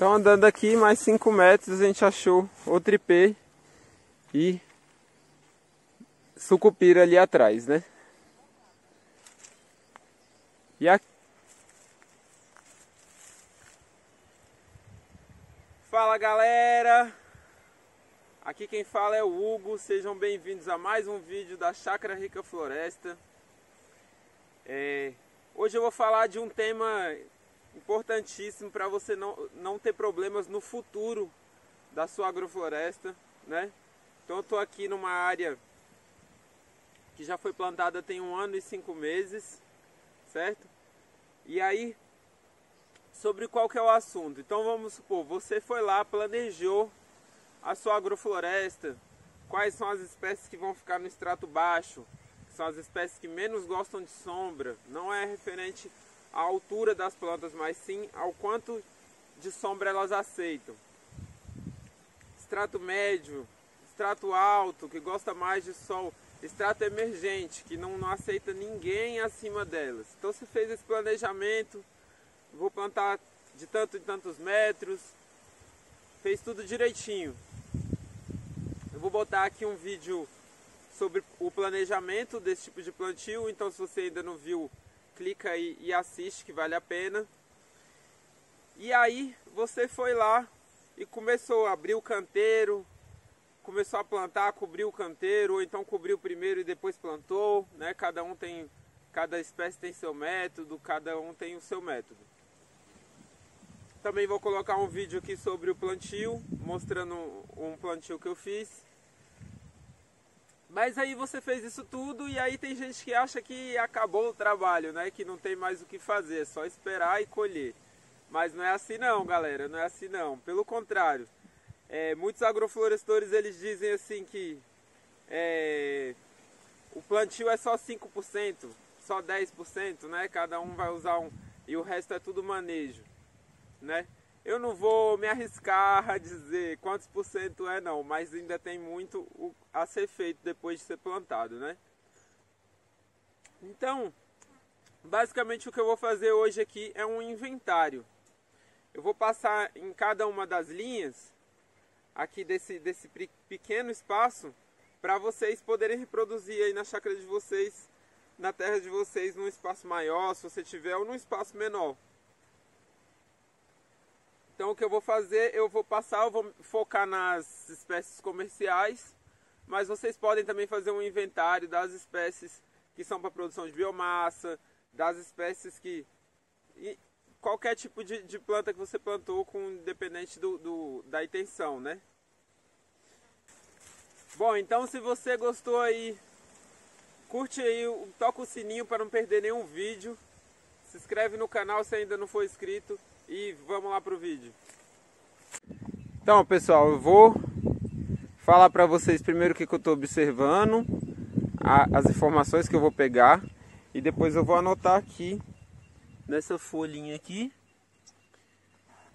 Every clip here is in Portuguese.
Então andando aqui mais 5 metros a gente achou outro ipê e sucupira ali atrás, né? E aqui... Fala galera! Aqui quem fala é o Hugo, sejam bem-vindos a mais um vídeo da Chácara Rica Floresta. Hoje eu vou falar de um tema importantíssimo para você não ter problemas no futuro da sua agrofloresta, né? Então eu estou aqui numa área que já foi plantada tem 1 ano e 5 meses, certo? E aí, sobre qual que é o assunto? Então vamos supor, você foi lá, planejou a sua agrofloresta, quais são as espécies que vão ficar no extrato baixo, que são as espécies que menos gostam de sombra, não é referente à altura das plantas, mas sim ao quanto de sombra elas aceitam. Extrato médio, extrato alto, que gosta mais de sol, extrato emergente, que não aceita ninguém acima delas. Então você fez esse planejamento, vou plantar de tanto em tantos metros, fez tudo direitinho. Eu vou botar aqui um vídeo sobre o planejamento desse tipo de plantio, então se você ainda não viu, clica aí e assiste que vale a pena. E aí você foi lá e começou a abrir o canteiro, começou a plantar, cobriu o canteiro, ou então cobriu primeiro e depois plantou, né? Cada espécie tem seu método, cada um tem o seu método. Também vou colocar um vídeo aqui sobre o plantio, mostrando um plantio que eu fiz. Mas aí você fez isso tudo e aí tem gente que acha que acabou o trabalho, né? Que não tem mais o que fazer, é só esperar e colher. Mas não é assim não, galera, não é assim não. Pelo contrário, muitos agroflorestores eles dizem assim que o plantio é só 5%, só 10%, né? Cada um vai usar e o resto é tudo manejo, né? Eu não vou me arriscar a dizer quantos por cento é não, mas ainda tem muito a ser feito depois de ser plantado, né? Então, basicamente o que eu vou fazer hoje aqui é um inventário. Eu vou passar em cada uma das linhas aqui desse pequeno espaço para vocês poderem reproduzir aí na chácara de vocês, na terra de vocês, num espaço maior, se você tiver, ou num espaço menor. Então o que eu vou fazer, eu vou focar nas espécies comerciais, mas vocês podem também fazer um inventário das espécies que são para produção de biomassa, das espécies que... qualquer tipo de planta que você plantou, independente da intenção, né? Bom, então se você gostou aí, curte aí, toca o sininho para não perder nenhum vídeo, se inscreve no canal se ainda não for inscrito. E vamos lá pro vídeo. Então pessoal, eu vou falar para vocês primeiro o que eu estou observando, as informações que eu vou pegar, e depois eu vou anotar aqui nessa folhinha aqui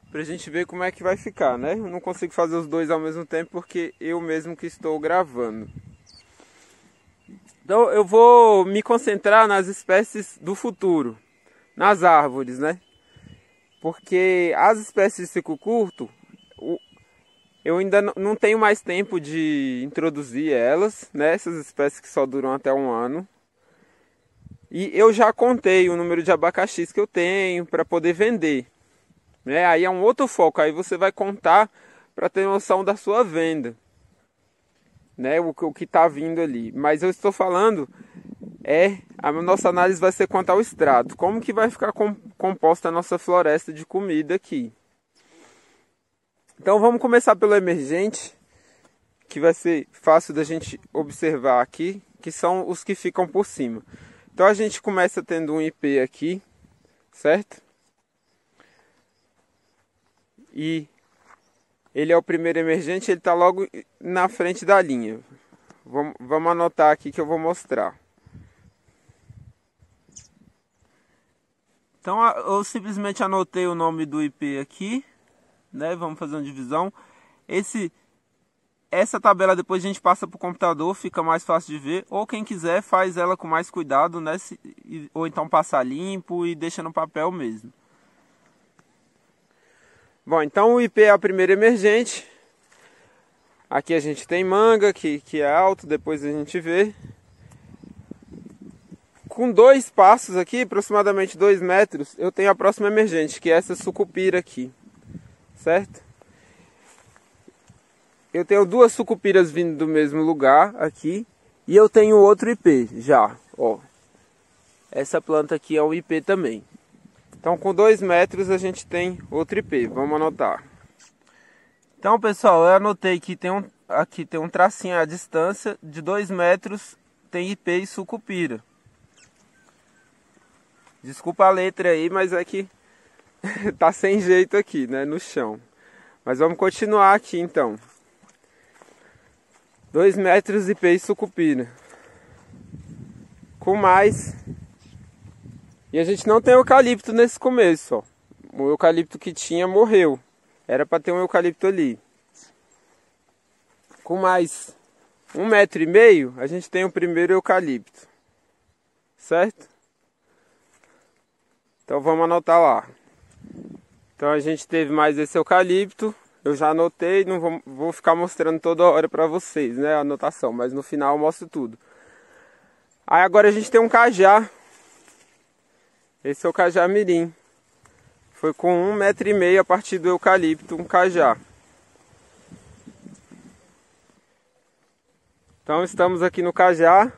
pra gente ver como é que vai ficar, né? Eu não consigo fazer os dois ao mesmo tempo porque eu mesmo que estou gravando. Então eu vou me concentrar nas espécies do futuro, nas árvores, né? Porque as espécies de ciclo curto, eu ainda não tenho mais tempo de introduzir elas, né? Essas espécies que só duram até 1 ano. E eu já contei o número de abacaxis que eu tenho para poder vender, né? Aí é um outro foco, aí você vai contar para ter noção da sua venda, né? O que está vindo ali. Mas eu estou falando... a nossa análise vai ser quanto ao extrato. Como que vai ficar composta a nossa floresta de comida aqui. Então vamos começar pelo emergente, que vai ser fácil da gente observar aqui, que são os que ficam por cima. Então a gente começa tendo um ipê aqui, certo? E ele é o primeiro emergente, ele está logo na frente da linha. Vamos anotar aqui que eu vou mostrar. Então eu simplesmente anotei o nome do IP aqui, né? Vamos fazer uma divisão. Essa tabela depois a gente passa para o computador, fica mais fácil de ver. Ou quem quiser faz ela com mais cuidado, né? Ou então passa limpo e deixa no papel mesmo. Bom, então o IP é a primeira emergente. Aqui a gente tem manga, que é alto, depois a gente vê. Com 2 passos aqui, aproximadamente 2 metros, eu tenho a próxima emergente, que é essa sucupira aqui, certo? Eu tenho 2 sucupiras vindo do mesmo lugar aqui, e eu tenho outro IP já, ó. Essa planta aqui é um IP também. Então com 2 metros a gente tem outro IP, vamos anotar. Então pessoal, eu anotei que aqui tem um tracinho à distância de 2 metros, tem IP e sucupira. Desculpa a letra aí, mas é que tá sem jeito aqui, né, no chão. Mas vamos continuar aqui então. 2 metros IP e sucupira. Com mais. E a gente não tem eucalipto nesse começo, ó. O eucalipto que tinha morreu. Era para ter um eucalipto ali. Com mais 1,5 metro, a gente tem o primeiro eucalipto. Certo? Então vamos anotar lá. Então a gente teve mais esse eucalipto. Eu já anotei, não vou ficar mostrando toda hora para vocês, né, a anotação, mas no final eu mostro tudo. Aí agora a gente tem um cajá. Esse é o cajá mirim. Foi com 1,5 metro a partir do eucalipto, um cajá. Então estamos aqui no cajá.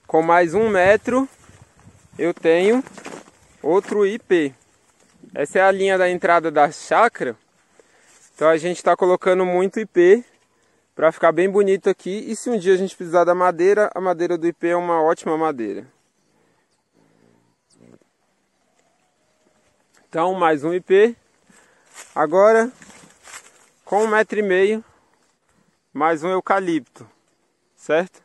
Com mais 1 metro eu tenho outro IP. Essa é a linha da entrada da chácara. Então a gente está colocando muito IP para ficar bem bonito aqui. E se um dia a gente precisar da madeira, a madeira do IP é uma ótima madeira. Então mais um IP. Agora com 1,5 metro mais um eucalipto, certo?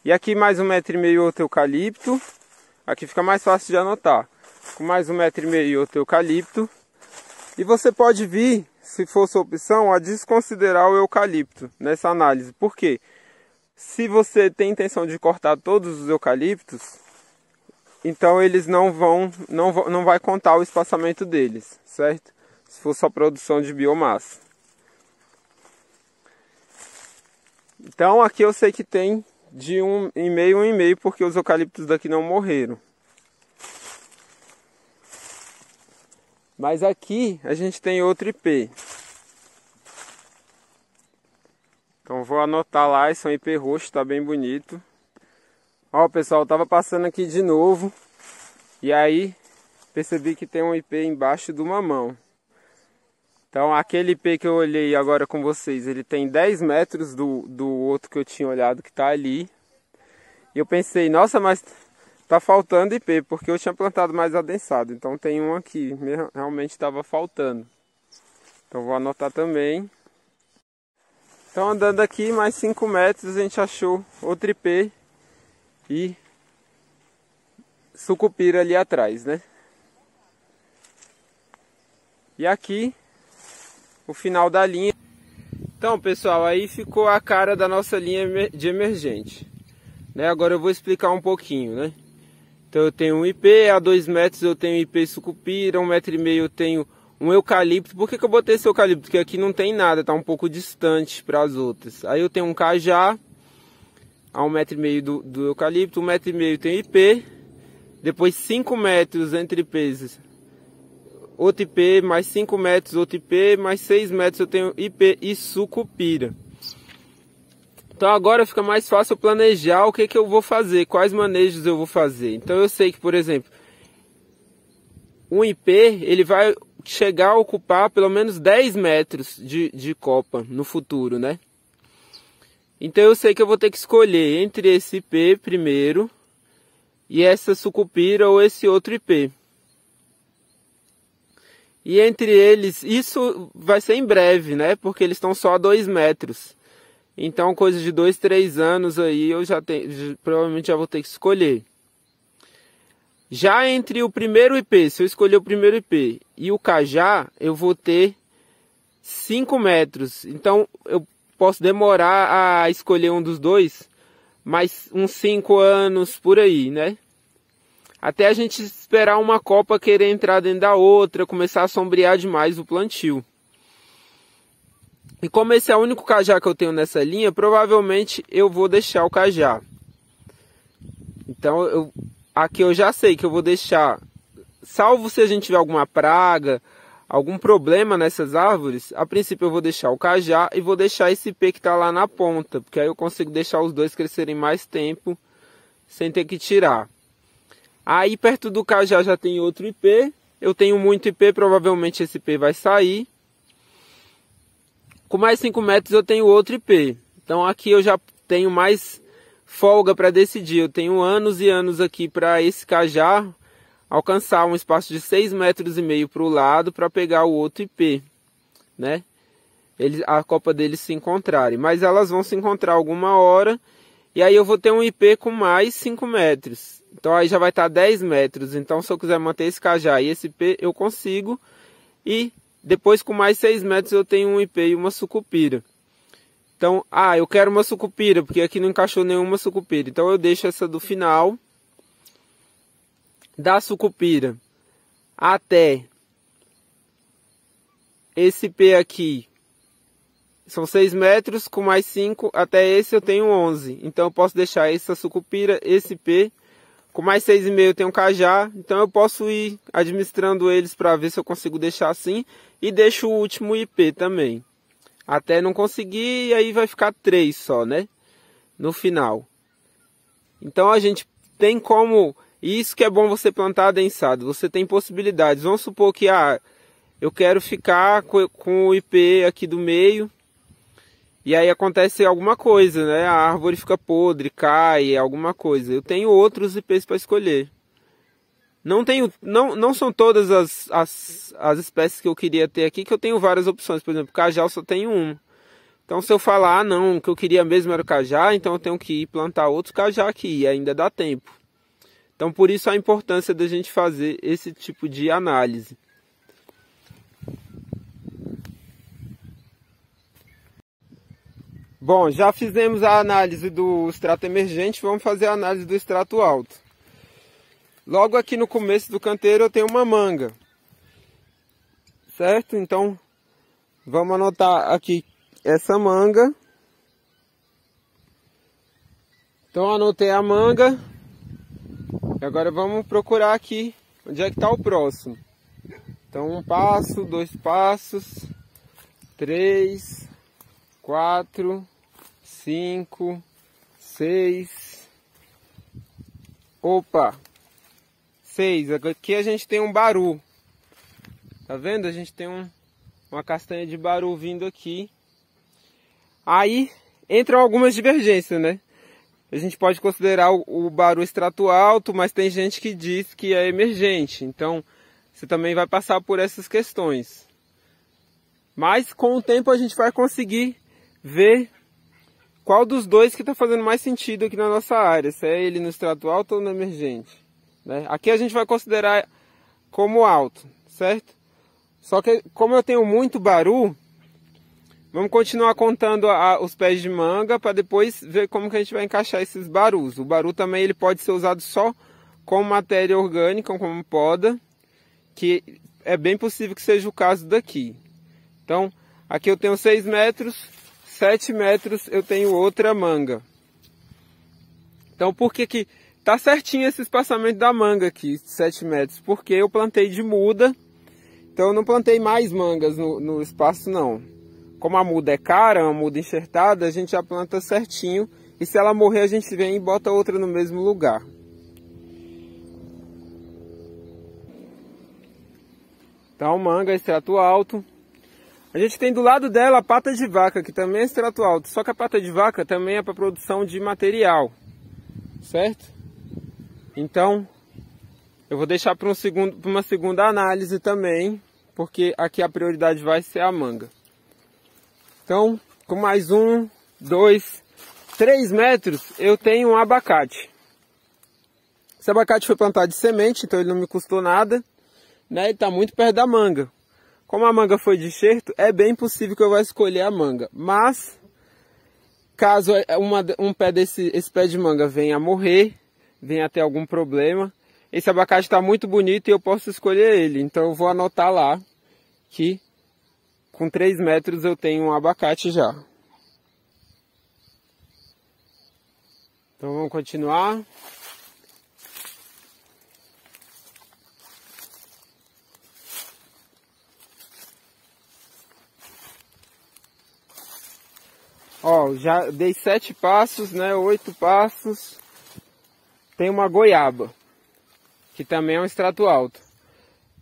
E aqui mais 1,5 metro outro eucalipto. Aqui fica mais fácil de anotar. Com mais 1,5 metro outro eucalipto. E você pode vir, se for sua opção, a desconsiderar o eucalipto nessa análise. Por quê? Se você tem intenção de cortar todos os eucaliptos, então eles não vai contar o espaçamento deles, certo? Se for só produção de biomassa. Então aqui eu sei que tem de 1,5 a 1,5, porque os eucaliptos daqui não morreram. Mas aqui a gente tem outro IP. Então vou anotar lá, esse é um IP roxo, tá bem bonito. Ó pessoal, eu tava passando aqui de novo. E aí percebi que tem um IP embaixo do mamão. Então aquele IP que eu olhei agora com vocês, ele tem 10 metros do outro que eu tinha olhado que tá ali. E eu pensei, nossa, mas tá faltando IP, porque eu tinha plantado mais adensado. Então tem um aqui, realmente estava faltando. Então vou anotar também. Então andando aqui mais 5 metros a gente achou outro IP e sucupira ali atrás, né? E aqui o final da linha. Então pessoal, aí ficou a cara da nossa linha de emergente, né? Agora eu vou explicar um pouquinho, né? Então eu tenho um IP, a 2 metros eu tenho IP sucupira, 1,5 metro eu tenho um eucalipto. Por que eu botei esse eucalipto? Porque aqui não tem nada, tá um pouco distante para as outras. Aí eu tenho um cajá, a 1,5 metro do eucalipto, 1,5 metro tem IP, depois 5 metros entre IPs, outro IP, mais 5 metros outro IP, mais 6 metros eu tenho IP e sucupira. Então agora fica mais fácil eu planejar o que eu vou fazer, quais manejos eu vou fazer. Então eu sei que, por exemplo, um IP ele vai chegar a ocupar pelo menos 10 metros de copa no futuro, né? Então eu sei que eu vou ter que escolher entre esse IP primeiro e essa sucupira ou esse outro IP. E entre eles, isso vai ser em breve, né? Porque eles estão só a 2 metros. Então, coisa de 2, 3 anos aí, eu provavelmente já vou ter que escolher. Já entre o primeiro IP, se eu escolher o primeiro IP e o cajá, eu vou ter 5 metros. Então, eu posso demorar a escolher um dos dois, mais uns 5 anos por aí, né? Até a gente esperar uma copa querer entrar dentro da outra, começar a sombrear demais o plantio. E como esse é o único cajá que eu tenho nessa linha, provavelmente eu vou deixar o cajá. Então aqui eu já sei que eu vou deixar, salvo se a gente tiver alguma praga, algum problema nessas árvores, a princípio eu vou deixar o cajá e vou deixar esse ipê que está lá na ponta, porque aí eu consigo deixar os dois crescerem mais tempo sem ter que tirar. Aí perto do cajá já tem outro ipê, eu tenho muito ipê, provavelmente esse ipê vai sair. Com mais 5 metros eu tenho outro ipê, então aqui eu já tenho mais folga para decidir, eu tenho anos e anos aqui para esse cajá alcançar um espaço de 6,5 metros para o lado para pegar o outro ipê, né? A copa deles se encontrarem, mas elas vão se encontrar alguma hora e aí eu vou ter um ipê com mais 5 metros, então aí já vai estar 10 metros, então se eu quiser manter esse cajá e esse ipê eu consigo, e depois com mais 6 metros eu tenho um ipê e uma sucupira. Então, eu quero uma sucupira, porque aqui não encaixou nenhuma sucupira, então eu deixo essa do final da sucupira até esse ipê aqui. São 6 metros, com mais 5, até esse eu tenho 11. Então eu posso deixar essa sucupira, esse ipê, com mais 6,5 eu tenho um cajá. Então eu posso ir administrando eles para ver se eu consigo deixar assim. E deixo o último ipê também. Até não conseguir, e aí vai ficar 3 só, né? No final. Então a gente tem como... Isso que é bom você plantar adensado. Você tem possibilidades. Vamos supor que eu quero ficar com o ipê aqui do meio. E aí acontece alguma coisa, né? A árvore fica podre, cai, alguma coisa. Eu tenho outros ipês para escolher. Não são todas as espécies que eu queria ter aqui, que eu tenho várias opções. Por exemplo, cajá eu só tenho um. Então se eu falar, não, o que eu queria mesmo era o cajá, então eu tenho que ir plantar outros cajá aqui, e ainda dá tempo. Então por isso a importância da gente fazer esse tipo de análise. Bom, já fizemos a análise do extrato emergente, vamos fazer a análise do extrato alto. Logo aqui no começo do canteiro eu tenho uma manga, certo? Então vamos anotar aqui essa manga. Então anotei a manga. E agora vamos procurar aqui onde é que está o próximo. Então 1 passo, 2 passos, 3, 4, 5, 6. Opa! 6. Aqui a gente tem um baru. Tá vendo? A gente tem uma castanha de baru vindo aqui. Aí entram algumas divergências, né? A gente pode considerar o baru extrato alto, mas tem gente que diz que é emergente. Então, você também vai passar por essas questões. Mas, com o tempo, a gente vai conseguir ver qual dos dois que está fazendo mais sentido aqui na nossa área. Se é ele no extrato alto ou no emergente, né? Aqui a gente vai considerar como alto, certo? Só que, como eu tenho muito baru, vamos continuar contando os pés de manga para depois ver como que a gente vai encaixar esses barus. O baru também ele pode ser usado só como matéria orgânica, como poda, que é bem possível que seja o caso daqui. Então, aqui eu tenho 6 metros, 7 metros eu tenho outra manga. Então, por que tá certinho esse espaçamento da manga aqui, 7 metros? Porque eu plantei de muda, então eu não plantei mais mangas no espaço não. Como a muda é cara, uma muda enxertada, a gente já planta certinho. E se ela morrer, a gente vem e bota outra no mesmo lugar. Então, manga, extrato alto. A gente tem do lado dela a pata de vaca, que também é extrato alto. Só que a pata de vaca também é para produção de material. Certo? Então, eu vou deixar para uma segunda análise também. Porque aqui a prioridade vai ser a manga. Então, com mais 1, 2, 3 metros, eu tenho um abacate. Esse abacate foi plantado de semente, então ele não me custou nada, né? Ele está muito perto da manga. Como a manga foi de enxerto, é bem possível que eu vá escolher a manga. Mas, caso esse pé de manga venha a morrer, venha a ter algum problema, esse abacate está muito bonito e eu posso escolher ele. Então eu vou anotar lá que com 3 metros eu tenho um abacate já. Então vamos continuar. Ó, já dei 7 passos, né? 8 passos. Tem uma goiaba, que também é um extrato alto.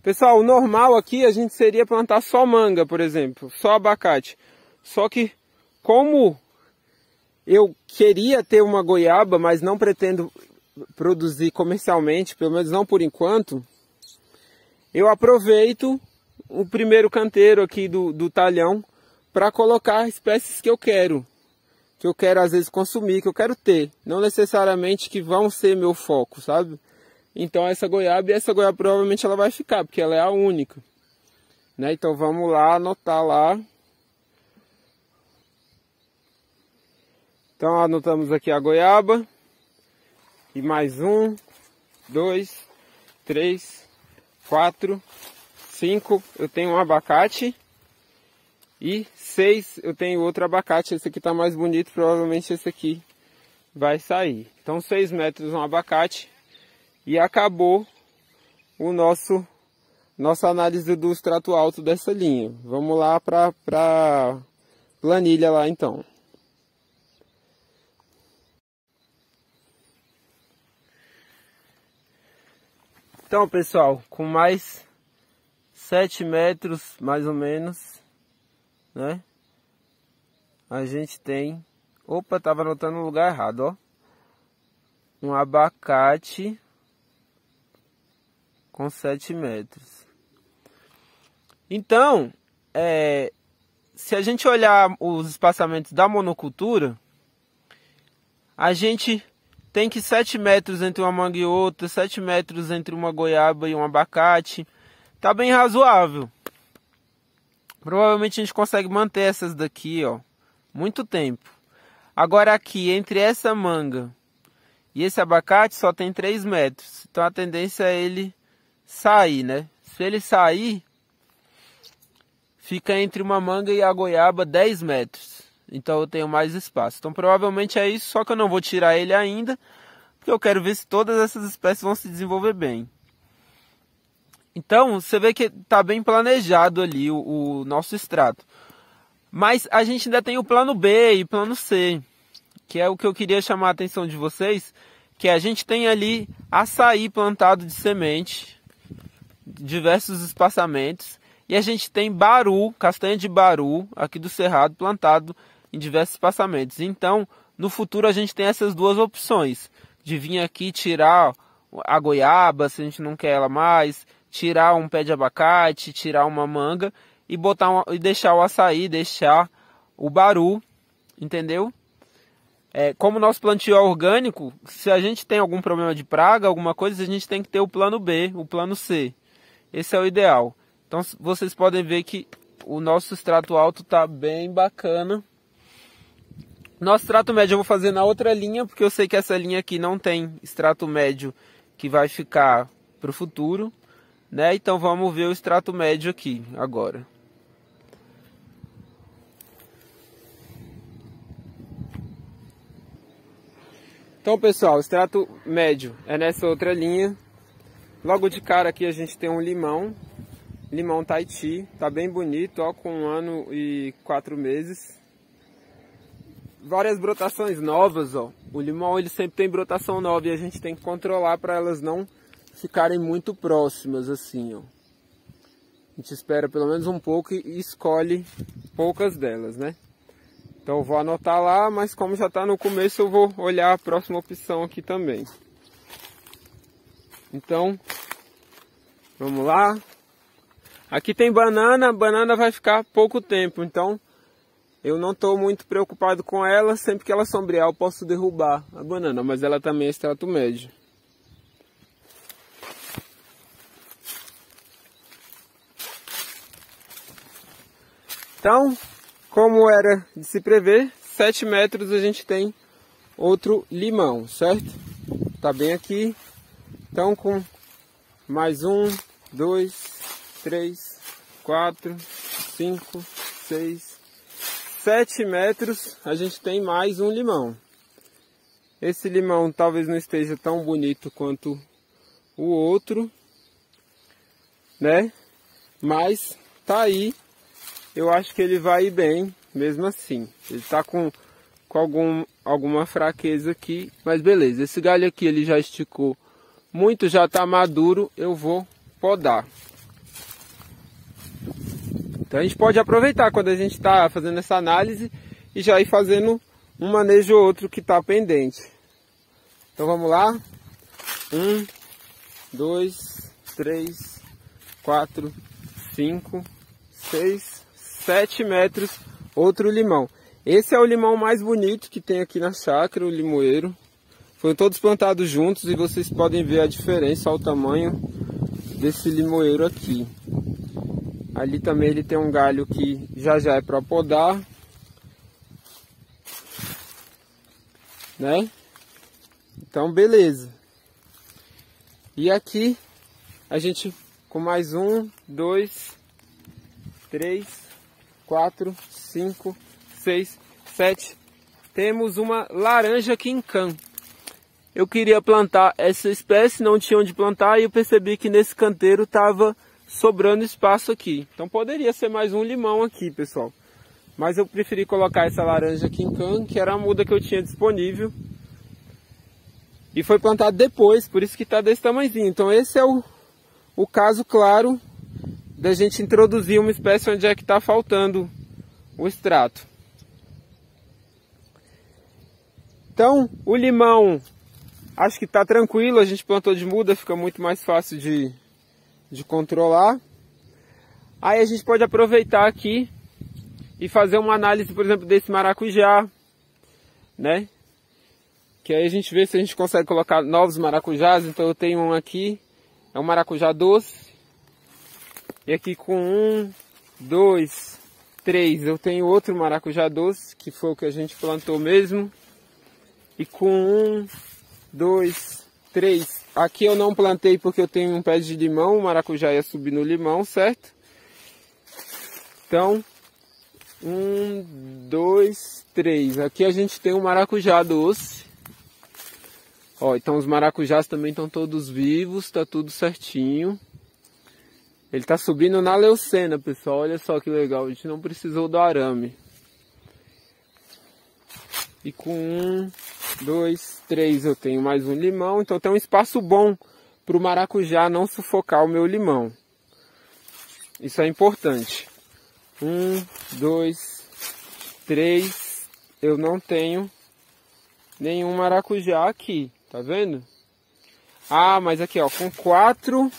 Pessoal, o normal aqui a gente seria plantar só manga, por exemplo, só abacate. Só que como eu queria ter uma goiaba, mas não pretendo produzir comercialmente, pelo menos não por enquanto, eu aproveito o primeiro canteiro aqui do talhão para colocar espécies que eu quero às vezes consumir, que eu quero ter, não necessariamente que vão ser meu foco, sabe? Então essa goiaba provavelmente ela vai ficar, porque ela é a única, né? Então vamos lá anotar lá. Então anotamos aqui a goiaba. E mais 1, 2, 3, 4, 5. Eu tenho um abacate. E 6 eu tenho outro abacate. Esse aqui tá mais bonito, provavelmente esse aqui vai sair. Então 6 metros um abacate. E acabou o nossa análise do extrato alto dessa linha. Vamos lá para planilha lá então. Então pessoal, com mais 7 metros mais ou menos, né? A gente tem... Opa, tava anotando no lugar errado, ó. Um abacate com 7 metros. Então, se a gente olhar os espaçamentos da monocultura, a gente tem que 7 metros entre uma manga e outra, 7 metros entre uma goiaba e um abacate. Tá bem razoável. Provavelmente a gente consegue manter essas daqui, ó, muito tempo. Agora aqui, entre essa manga e esse abacate, só tem 3 metros. Então a tendência é ele sair, né? Se ele sair, fica entre uma manga e a goiaba 10 metros. Então eu tenho mais espaço. Então provavelmente é isso, só que eu não vou tirar ele ainda, porque eu quero ver se todas essas espécies vão se desenvolver bem. Então você vê que está bem planejado ali o nosso extrato. Mas a gente ainda tem o plano B e plano C, que é o que eu queria chamar a atenção de vocês, que a gente tem ali açaí plantado de semente, diversos espaçamentos, e a gente tem baru, castanha de baru, aqui do cerrado, plantado em diversos espaçamentos. Então, no futuro a gente tem essas duas opções, de vir aqui tirar a goiaba, se a gente não quer ela mais, tirar um pé de abacate, tirar uma manga, e e deixar o açaí, deixar o baru, entendeu? Como o nosso plantio é orgânico, se a gente tem algum problema de praga, alguma coisa, a gente tem que ter o plano B, o plano C. Esse é o ideal. Então vocês podem ver que o nosso extrato alto está bem bacana. Nosso extrato médio eu vou fazer na outra linha, porque eu sei que essa linha aqui não tem extrato médio que vai ficar para o futuro, né? Então vamos ver o extrato médio aqui agora. Então pessoal, o extrato médio é nessa outra linha. Logo de cara aqui a gente tem um limão Tahiti, tá bem bonito, ó, com 1 ano e 4 meses. Várias brotações novas, ó. O limão ele sempre tem brotação nova e a gente tem que controlar para elas não ficarem muito próximas assim, ó. A gente espera pelo menos um pouco e escolhe poucas delas, né? Então eu vou anotar lá, mas como já está no começo eu vou olhar a próxima opção aqui também. Então, vamos lá. Aqui tem banana, a banana vai ficar pouco tempo, então eu não estou muito preocupado com ela. Sempre que ela sombrear eu posso derrubar a banana, mas ela também é extrato médio. Então, como era de se prever, 7 metros a gente tem outro limão, certo? Tá bem aqui. Então com mais 1, 2, 3, 4, 5, 6, 7 metros, a gente tem mais um limão. Esse limão talvez não esteja tão bonito quanto o outro, né? Mas tá aí, eu acho que ele vai ir bem, mesmo assim. Ele tá com alguma fraqueza aqui, mas beleza. Esse galho aqui ele já esticou muito, já tá maduro, eu vou podar. Então a gente pode aproveitar quando a gente está fazendo essa análise e já ir fazendo um manejo ou outro que está pendente. Então vamos lá. 1, 2, 3, 4, 5, 6, 7 metros. Outro limão. Esse é o limão mais bonito que tem aqui na chácara, o limoeiro. Foram todos plantados juntos e vocês podem ver a diferença ao tamanho desse limoeiro aqui. Ali também ele tem um galho que já é para podar, né? Então beleza. E aqui a gente com mais 1, 2, 3, 4, 5, 6, 7. Temos uma laranja quincan. Eu queria plantar essa espécie, não tinha onde plantar e eu percebi que nesse canteiro estava sobrando espaço aqui. Então poderia ser mais um limão aqui, pessoal. Mas eu preferi colocar essa laranja quincan, que era a muda que eu tinha disponível. E foi plantado depois, por isso que está desse tamanhozinho. Então esse é o caso claro da gente introduzir uma espécie onde é que está faltando o extrato. Então o limão, acho que está tranquilo, a gente plantou de muda, fica muito mais fácil de controlar. Aí a gente pode aproveitar aqui e fazer uma análise, por exemplo, desse maracujá, né? Que aí a gente vê se a gente consegue colocar novos maracujás. Então eu tenho um aqui, é um maracujá doce. E aqui com 1, 2, 3 eu tenho outro maracujá doce, que foi o que a gente plantou mesmo. E com 1, 2, 3, aqui eu não plantei porque eu tenho um pé de limão, o maracujá ia subir no limão, certo? Então, 1, 2, 3, aqui a gente tem um maracujá doce. Ó, então os maracujás também estão todos vivos, tá tudo certinho. Ele tá subindo na leucena, pessoal, olha só que legal, a gente não precisou do arame. E com 1, 2, 3 eu tenho mais um limão, então tem um espaço bom para o maracujá não sufocar o meu limão. Isso é importante. 1, 2, 3, eu não tenho nenhum maracujá aqui, tá vendo? Ah, mas aqui ó, com 4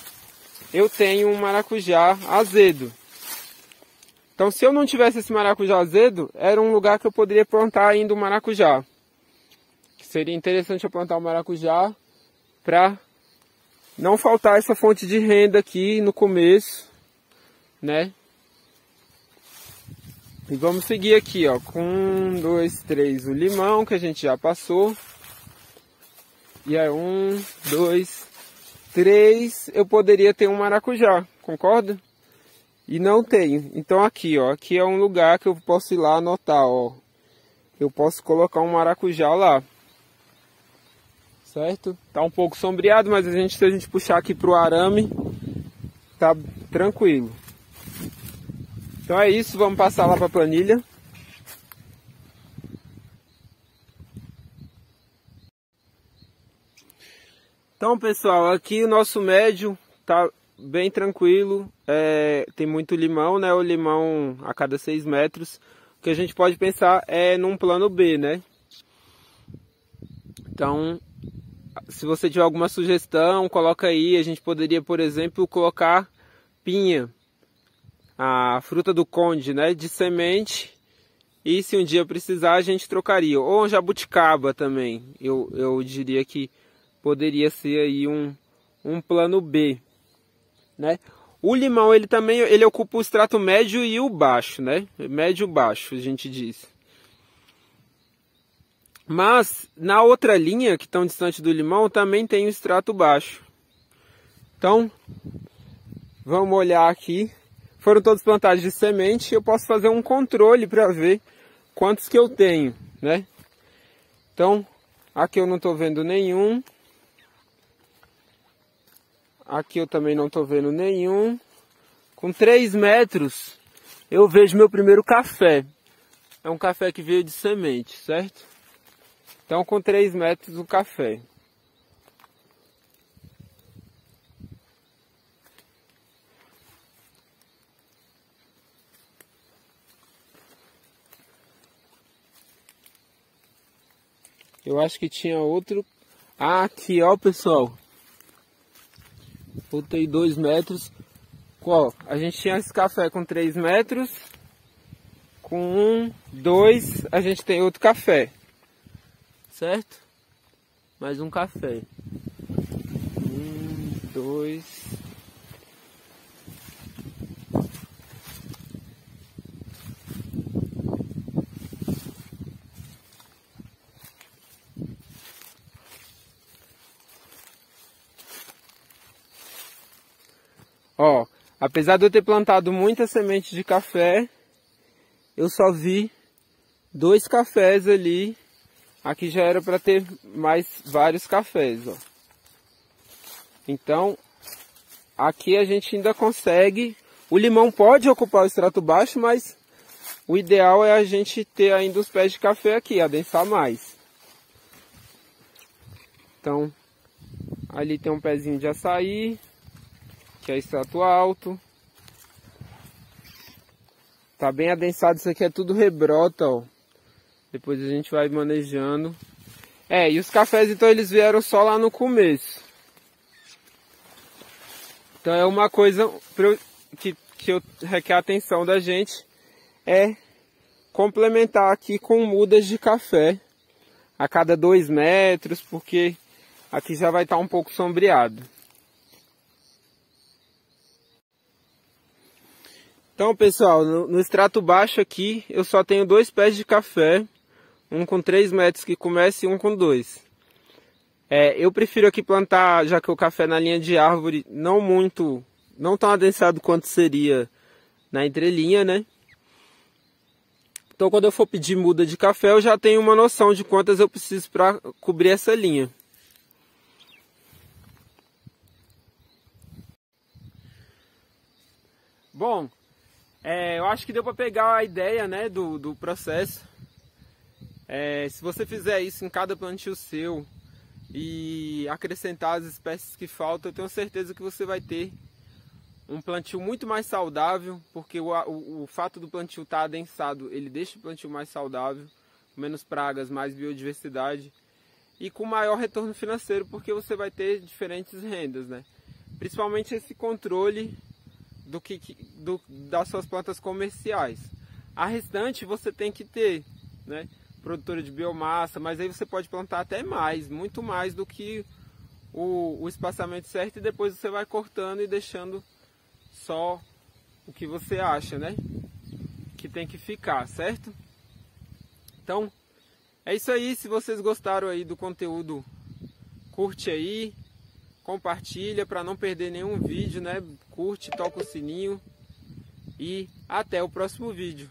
eu tenho um maracujá azedo. Então se eu não tivesse esse maracujá azedo, era um lugar que eu poderia plantar ainda um maracujá. Seria interessante eu plantar um maracujá para não faltar essa fonte de renda aqui no começo, né? E vamos seguir aqui, ó, com 1, 2, 3 o limão que a gente já passou. E aí 1, 2, 3 eu poderia ter um maracujá, concorda? E não tenho. Então aqui, ó, aqui é um lugar que eu posso ir lá anotar, ó. Eu posso colocar um maracujá lá. Certo? Tá um pouco sombreado, mas se a gente puxar aqui pro arame, tá tranquilo. Então é isso, vamos passar lá para a planilha. Então pessoal, aqui o nosso médio tá bem tranquilo, tem muito limão, né? O limão a cada 6 metros. O que a gente pode pensar é num plano B, né? Então, se você tiver alguma sugestão, coloca aí. A gente poderia, por exemplo, colocar pinha, a fruta do conde, né? De semente. E se um dia precisar, a gente trocaria. Ou jabuticaba também. Eu diria que poderia ser aí um plano B, né? O limão, ele também ocupa o extrato médio e o baixo, né? Médio-baixo, a gente diz. Mas, na outra linha, que estão distante do limão, também tem o extrato baixo. Então, vamos olhar aqui. foram todos plantados de semente, eu posso fazer um controle para ver quantos que eu tenho, né? Então, aqui eu não estou vendo nenhum. Aqui eu também não estou vendo nenhum. Com 3 metros, eu vejo meu primeiro café. É um café que veio de semente, certo? Então, com 3 metros, o café. Eu acho que tinha outro. Ah, aqui, ó, pessoal. Botei 2 metros. Ó, a gente tinha esse café com 3 metros. Com 1, 2, a gente tem outro café. Certo? Mais um café. 1, 2. Ó, apesar de eu ter plantado muita semente de café, eu só vi 2 cafés ali. Aqui já era para ter mais vários cafés, ó. Então, aqui a gente ainda consegue. O limão pode ocupar o extrato baixo, mas o ideal é a gente ter ainda os pés de café aqui, adensar mais. Então, ali tem um pezinho de açaí, que é extrato alto. Tá bem adensado, isso aqui é tudo rebrota, ó. Depois a gente vai manejando. E os cafés então eles vieram só lá no começo. Então é uma coisa que requer a atenção da gente, é complementar aqui com mudas de café a cada 2 metros, porque aqui já vai estar um pouco sombreado. Então, pessoal, no extrato baixo aqui eu só tenho 2 pés de café, um com 3 metros que começa e um com 2. Eu prefiro aqui plantar, já que o café na linha de árvore não tão adensado quanto seria na entrelinha, né? Então, quando eu for pedir muda de café, eu já tenho uma noção de quantas eu preciso para cobrir essa linha. Bom, eu acho que deu para pegar a ideia, né, do processo. Se você fizer isso em cada plantio seu e acrescentar as espécies que faltam, eu tenho certeza que você vai ter um plantio muito mais saudável, porque o fato do plantio estar adensado, ele deixa o plantio mais saudável, menos pragas, mais biodiversidade e com maior retorno financeiro, porque você vai ter diferentes rendas, né? Principalmente esse controle das suas plantas comerciais. A restante você tem que ter, né? Produtora de biomassa, mas aí você pode plantar até mais, muito mais do que o espaçamento certo, e depois você vai cortando e deixando só o que você acha, né, que tem que ficar, certo? Então, é isso aí. Se vocês gostaram aí do conteúdo, curte aí, compartilha para não perder nenhum vídeo, né? Curte, toca o sininho e até o próximo vídeo.